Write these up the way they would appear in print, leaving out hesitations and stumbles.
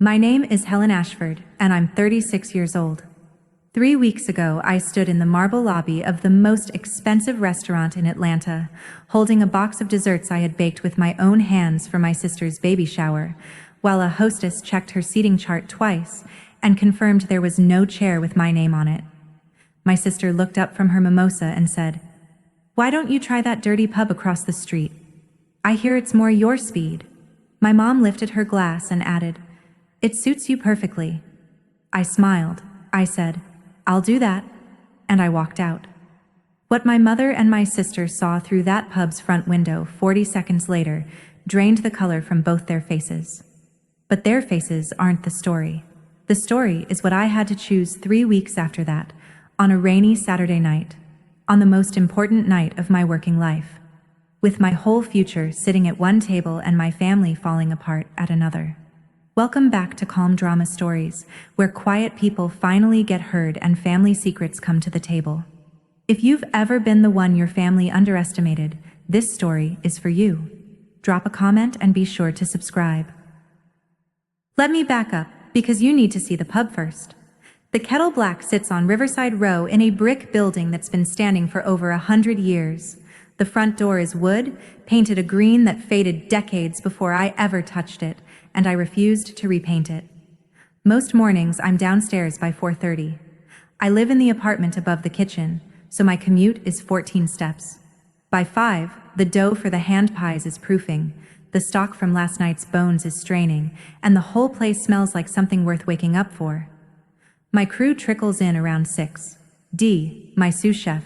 My name is Helen Ashford, and I'm 36 years old. 3 weeks ago, I stood in the marble lobby of the most expensive restaurant in Atlanta, holding a box of desserts I had baked with my own hands for my sister's baby shower, while a hostess checked her seating chart twice and confirmed there was no chair with my name on it. My sister looked up from her mimosa and said, "Why don't you try that dirty pub across the street? I hear it's more your speed." My mom lifted her glass and added, "It suits you perfectly." I smiled. I said, "I'll do that," and I walked out. What my mother and my sister saw through that pub's front window 40 seconds later drained the color from both their faces. But their faces aren't the story. The story is what I had to choose 3 weeks after that, on a rainy Saturday night, on the most important night of my working life, with my whole future sitting at one table and my family falling apart at another. Welcome back to Calm Drama Stories, where quiet people finally get heard and family secrets come to the table. If you've ever been the one your family underestimated, this story is for you. Drop a comment and be sure to subscribe. Let me back up, because you need to see the pub first. The Kettle Black sits on Riverside Row in a brick building that's been standing for over 100 years. The front door is wood, painted a green that faded decades before I ever touched it, and I refused to repaint it. Most mornings I'm downstairs by 4:30. I live in the apartment above the kitchen, so my commute is 14 steps. By 5, the dough for the hand pies is proofing, the stock from last night's bones is straining, and the whole place smells like something worth waking up for. My crew trickles in around 6. Dee, my sous chef,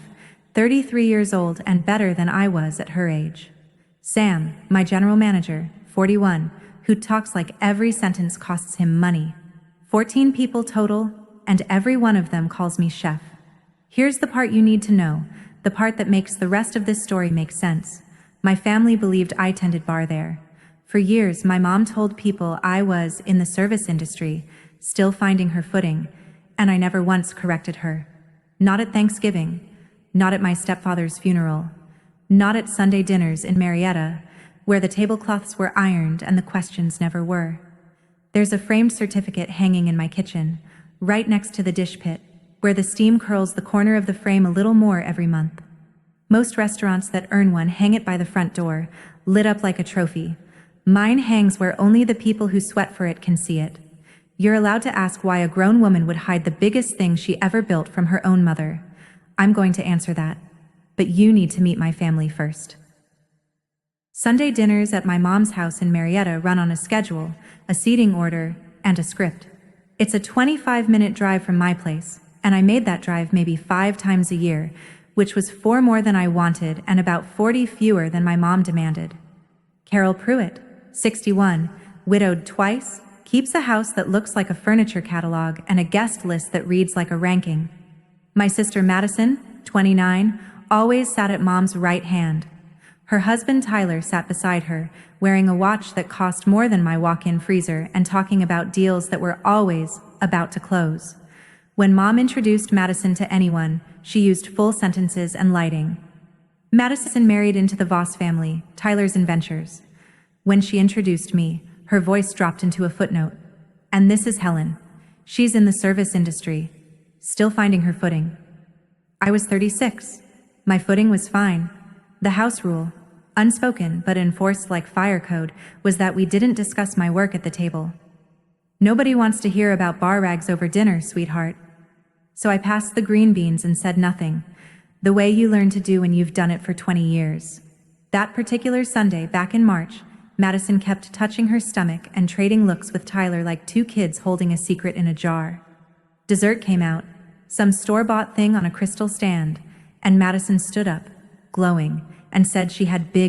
33 years old and better than I was at her age. Sam, my general manager, 41, who talks like every sentence costs him money. 14 people total, and every one of them calls me chef. Here's the part you need to know, the part that makes the rest of this story make sense. My family believed I tended bar there. For years, my mom told people I was in the service industry, still finding her footing, and I never once corrected her. Not at Thanksgiving, not at my stepfather's funeral, not at Sunday dinners in Marietta, where the tablecloths were ironed and the questions never were. There's a framed certificate hanging in my kitchen, right next to the dish pit, where the steam curls the corner of the frame a little more every month. Most restaurants that earn one hang it by the front door, lit up like a trophy. Mine hangs where only the people who sweat for it can see it. You're allowed to ask why a grown woman would hide the biggest thing she ever built from her own mother. I'm going to answer that. But you need to meet my family first. Sunday dinners at my mom's house in Marietta run on a schedule, a seating order, and a script. It's a 25-minute drive from my place, and I made that drive maybe 5 times a year, which was 4 more than I wanted and about 40 fewer than my mom demanded. Carol Pruitt, 61, widowed twice, keeps a house that looks like a furniture catalog and a guest list that reads like a ranking. My sister Madison, 29, always sat at mom's right hand. Her husband Tyler sat beside her, wearing a watch that cost more than my walk-in freezer and talking about deals that were always about to close. When mom introduced Madison to anyone, she used full sentences and lighting. Madison married into the Voss family, Tyler's inventors. When she introduced me, her voice dropped into a footnote. "And this is Helen. She's in the service industry, still finding her footing." I was 36. My footing was fine. The house rule, unspoken but enforced like fire code, was that we didn't discuss my work at the table. Nobody wants to hear about bar rags over dinner, sweetheart. So I passed the green beans and said nothing, the way you learn to do when you've done it for 20 years. That particular Sunday, back in March, Madison kept touching her stomach and trading looks with Tyler like 2 kids holding a secret in a jar. Dessert came out, some store-bought thing on a crystal stand, and Madison stood up, glowing, and said she had big